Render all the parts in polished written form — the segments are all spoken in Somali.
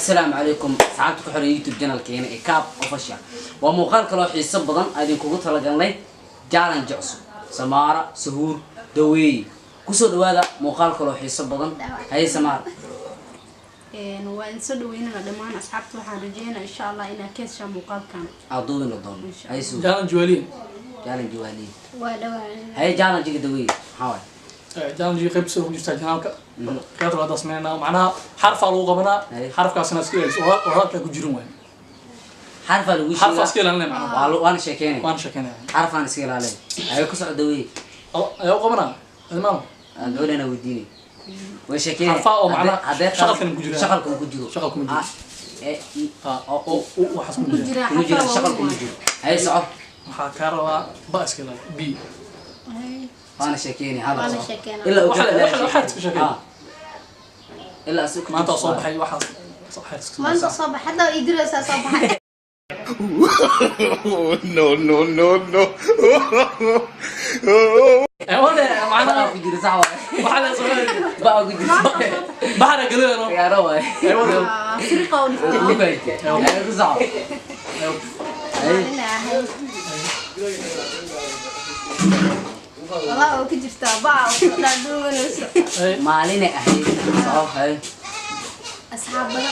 السلام عليكم ساعتكم حر يوتيوب channel كينا كاب اوفيشال ومقال كلو xiiso badan aadin kugu talagalnay jaalan jecso Samaara Suhuur Daweey ku soo dhawaada muuqaal kale oo xiiso badan hay Samaara waan soo dhaweynaa dhamaan asxaabta waxaan rajeynayaa insha Allah inaa ka hesho muuqaalkan adoon doon hay soo jaalan juwaliin waa dhawaan hay jaalan jiga Daweey hawa jaalan jiga qayb soo jirta janaalka qeyb la dasmeena macnaha xarf lagu qabanaa xarfkaasna iska yeeso oo halka ku jirin way حرف الوش حرف اسكيل انا معنا وانا شكيني حرف انا اسكيل عليه ايو كسو دوي ايو قبنا المام دول انا وديني وشكيني حرف او معنا شغلكم كجيرو او وحسن كجيرو شغلكم كجيرو هاي صعب waxa ka rabaa baaskil b وانا شكيني هذا وانا شكينا الا واحد شكيني الا اسك ما انت صباحي واحد صباحي ما انت صباح حدا يدرس صباح no. ايوه معنا كجيرو صعب waxa soo بقى كجيرو bahara galeno يا روي ايوه فرقه ونفتح ايوه صعب والله كجرتا باع لا دوغنس مالين اهي صعب هاي اصحابنا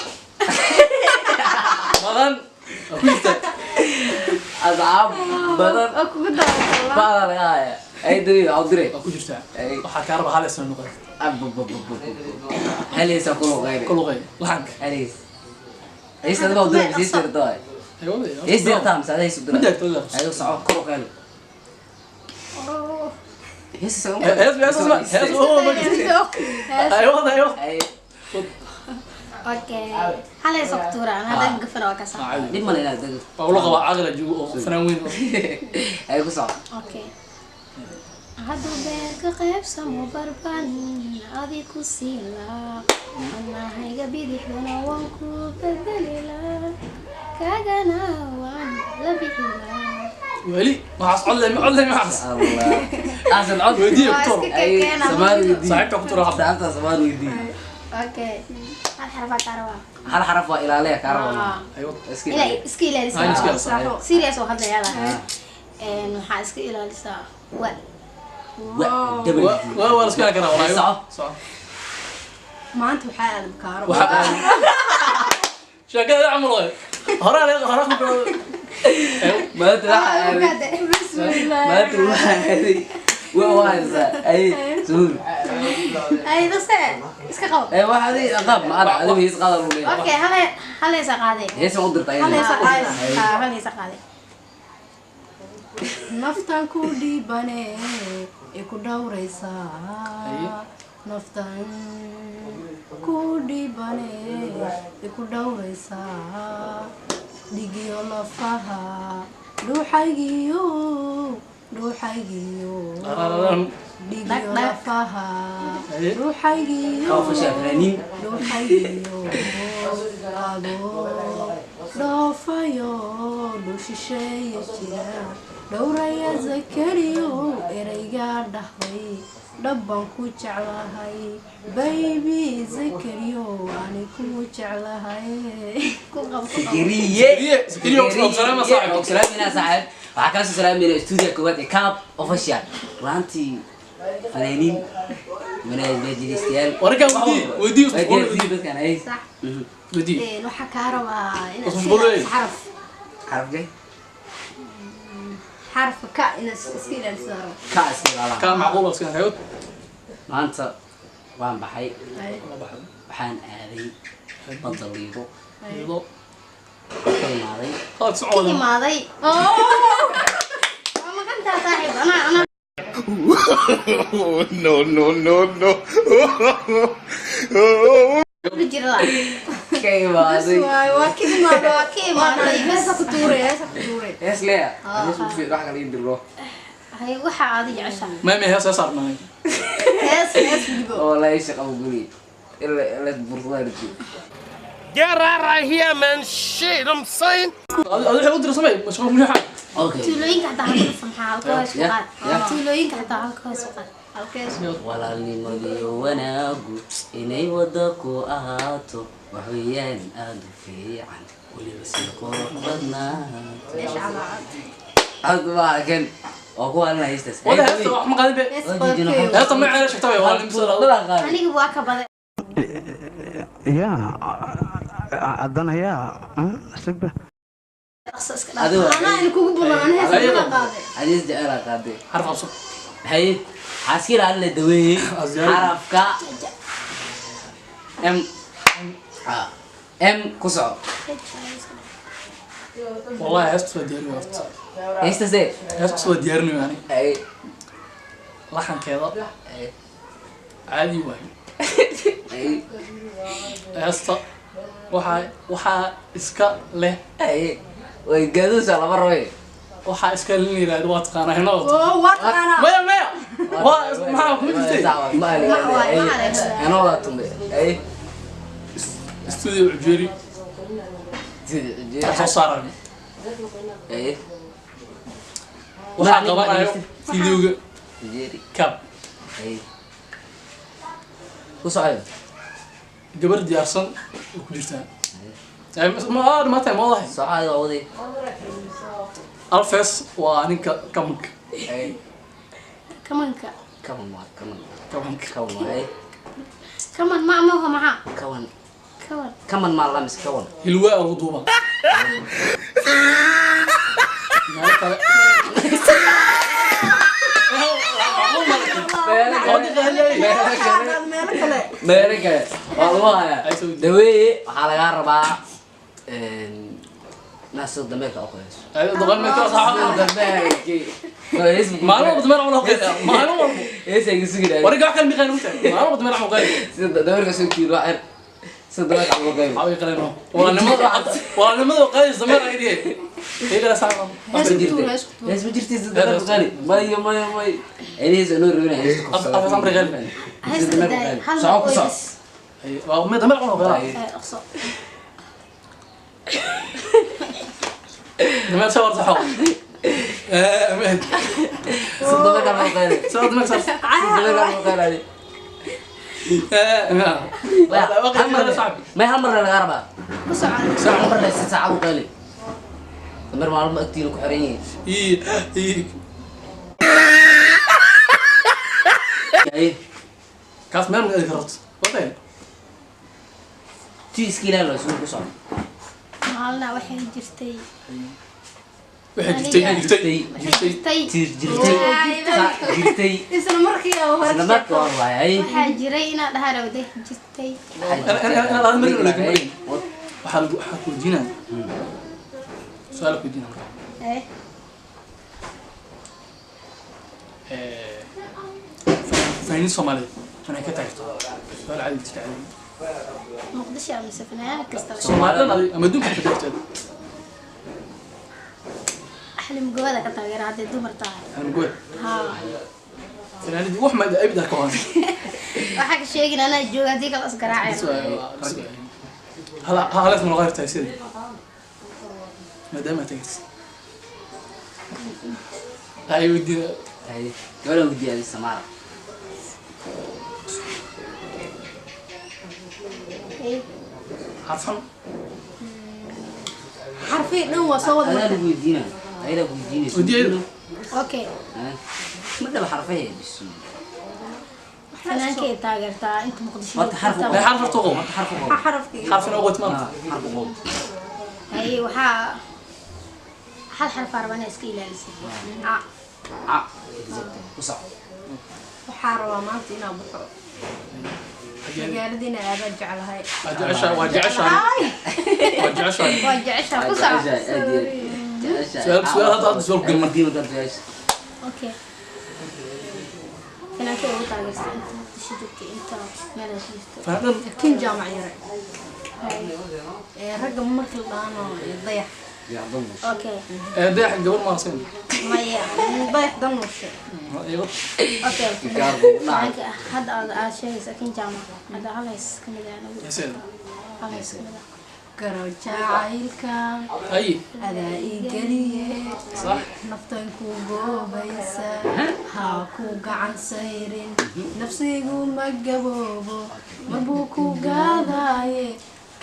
badan اصعب بدل اكو قدام والله بقى يا اي دوي عذري ku jirta waxa ka rabaa hal isna noqon هل يسا كله غير kullu qey lahanka هليس ايش هذا موضوع بس يرضى ايوه ايش دير تام ساده يسدر بدك تقدر ايوه صعب كله غير يس ايوه اوكي هلا سكتورة انا هذا قفنا وكسر دي ما لنا دغ والله قبا عقله جو فنانين ايوه صعب اوكي هادو بيرك قيب سمو بربان هذه كسيلا انا هيغا بيدحنا وانكو بدليلا كاغانا وان لبيلا ولي ما حصل علم ما حصل الله احسن عضو ودي دكتور اي سمار ودي صاحبك دكتور حب ساعتها سمار ودي اوكي الحرفات كاروا هل حرف الى عليه كارو ايوه اسكي لا اسكي لا اسكي سيريس وهذا يلا ان waxaa iska ilaalisa wa waa iska kara walaal صح maanta waxaa aad kaaro shaqada amro hore ما تروح بسم الله ما تروح هذه وواحد اي سهول اي بس iska qabo اي واحد اقاب ما انا هذا هي قادر ولا اوكي هلا سقاده هي سو قدرت هلا سقاده naftan ku dhibane ee ku dhawraysaa naftan ku dhibane ee ku dhawraysaa dhigiyo lafaha dhuuxaygiyo dhigiyo lafaha dhuuxaygiyo dhoofayo dhushisheeya jira dhowraya zakariyo erayga dhahday dhabban ku jeclahay baby zakariyo ani ku jeclahay ku qabso سكرية سلام صاحب سلام يا صاحب وحكاس سلام من الاستوديو كوات كاب اوفيشال رانتي فنانين من المجلسيال ورجع ودي بس كان اي صح ودي waxa ka rabaa in حرف جاي حرف ك إن سكيل السارة كاس كان معقول بس كان هيوت ما انت وان بحي بحان هذه بطل ليبو يلا كل ماضي هات كي سعود ماضي ما كنت صاحب أنا no. بجرا كي ماضي وكي ماضي بس كتوري ايش ليه انا شوف في راح قاعدين يدروا هاي وحى عادي عشان ما هي صار معي هاس بيجو والله ايش ابو قولي الا برضه Get out of here, man. Shit, I'm saying. هذا حيودر سمي مش هو منيح اوكي تولوين كحتى هالكوس محل كوس وقات تولوين كحتى هالكوس وقات halkees walaalnimadiyo wanaagu inay wada ku ahaato waxweeyaan aad u fiican weliba si qurux badnaato ايش على aad baa kan oo ku halna haystas ولا هسه wax ma qaadin be هسه ma ceelasho tabay waa limsada aniga waa ka baday يا عدنا يا سبه انا ان kugu bulan ana hees ma qaaday hadis jecel qaaday xarf absad hay xaskir aan la daweeyay xarafka m ku soco والله هسه ديارني وقت هسه زي هسه ديارني يعني ay لحن كذا ay عادي واي ay هسه waxa iska leh ay way gaduusa laba roy waxa iska leeyahay waa taqaanaa oo wat ana maya waa maxaa ku jirtay انا ولا تمي اي studio jeri soo saaray اي waxa qabanayo videoga جيري kab اي وصعد gabar diyaarsan oo ku jirta ma tahay wallahi صعد عودي alfes waa ninka kamanka اي kamanka كمان ما كمان kamanka كمان اي kaman ma ma ma ha كمان kaman كمان ما لمس كمان hilwa oo duuba مالك والله دوي waxaa laga rabaa naas dameerka oo qoys ay doqon ma ka saxo dameerki maalmo badmar aan qeyd maalmo ايش هي سجل wariga wax kale mi qeyn mutay maalmo badmar aan qeyd sida dameerka soo kiilo waxir sida dameerka aan qeyd ay qeylno wala nimada qeyd dameer ay dhigay ila saxo ليش بجرتي سيد غالي ماي ماي ماي انيس انو رينا ايش afas amri qeyd صعب صعب ay waa ma dameer aan qeyd اقصى dameer sawir saxo امين صدق كان قال صوت ما صار صدق كان قال علي ما يهمر الغربة وسعد ساعة عمر ليس ساعة وقالي تمر معلومة كتير وكحرين ايه كاس مال من الكرت وطين تي سكيلا لو سوق صار maalna waxay jirtay جرتي جرتي isla markii oo hore انا ما والله اي waxaa jiray inaad dhaharawday jirtay انا هذا مرة لكن وحال وجينا سؤالك وجينا فاهمين صومالي انا كتعرف سؤال عادي تتعلم muqdisho ama safnaa kasta صومالي اما دون كتبت ahli mugawada ka taageera haday dumar tahay انا قول ha فناني دي واحمد ابدا كمان waxa ka sheegin ana jooga hadii kala isgaraacay هلا لازم نغير تاثير ما دام تجلس هاي ودي هاي ولا ودي هذه السمارة عارفهم حرفي dhan waa soo wada هذا اللي ودينا هذا ودينا ودي okay ما ده حرفيا بس fanaanka ay taageertaa inta muqdisho ما تحرف لا حرف تقوم حرف xarafkii حرف نوغو تمام حرف قوم ay waxa hal xarf arbana iska ilaalisay وصح waxaa rabaa maanta inaan buxo magaaladina aad jecelahay وجعشها waa jeceshaa ku sac سؤال هذا سؤال قل المدينة كانت ايش okay fanaanka ay taageertaa inta muqdisho joogtay inta meel ay jirto فهذا kin jaamac yare ragga markii dhaano dayax يعظم okay ده قبل ما نصير maya dayax danuushe okay fanaanka hadda aad sheegaysa kin jaamac hadda halays kamid ah يا سيد halays kamid ah garo jacaylka أي adaa ii geliye صح naftan ku goobaysa ha ku gacan sayrin nafsigu ma gaboobo marbuu ku gaadaaye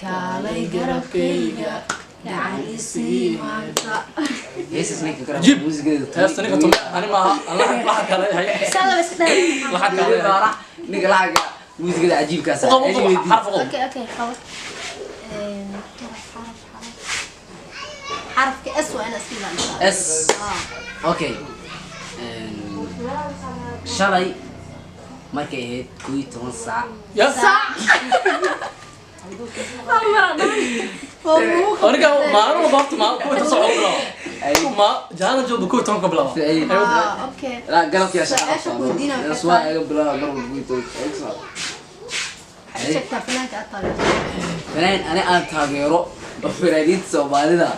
kaalay garabkayga gacan isii maanta heesas ninka kara جيب muusigeeda هاستني كتوم أنا ما الله لحد كلا هاي sala bas dhan لحد كلا ninka lacaga muusigeeda cajiibkaas ah وقبل حرف قبل okay okay خلاص حرف اس وانا اسكيلا ان شاء الله S okay shalay markay ahayd 12 saac يا أرجع ما أنا بقط ما كوي تصعد بلا ما جانا جو بكوي تون قبل اوكي لا قالك يا سؤال شو ودينا شباب وكذا. سواء قبل قبل بيتو اكسر شكتها فلانك أطلع فنان انا aan taageero فراديد Soomaalida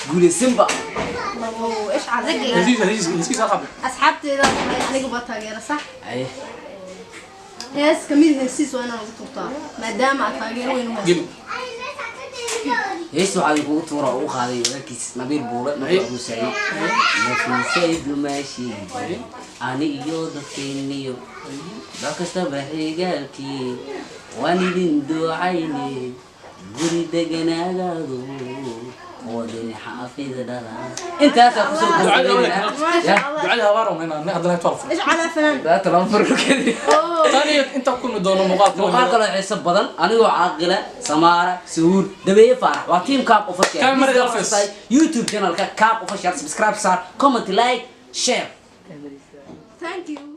guuleysanba ايش عزقي لذيذ لذيذ لذيذ صاحبي اصحابتي اذا انا قبل تاجر صح ay هيس كميد هيسيس وانا قلت ما دام اتاجر وين هو جيب hees waxaa ugu tuura u qaaday walaalkiis Nabil Buure markuu saayay laakiin sayd maashi ani iyo dadkeeniyo dadkasta baxigaalkii waan idin ducayni guri deganaagaadu ودي حافظ دلا انت هتاخذ دعاء هبارهم هنا نحضر هاي 12 ايش على فلان لا تنفر كذي ثاني انت كل دون مقال قال عيسى بدن انيو عاقله سماره سهور دبيه فرح وتيم كاب اوفيشال كاميرا دافس يوتيوب channel كاب اوفيشال سبسكرايب صار كومنت لايك شير ثانك يو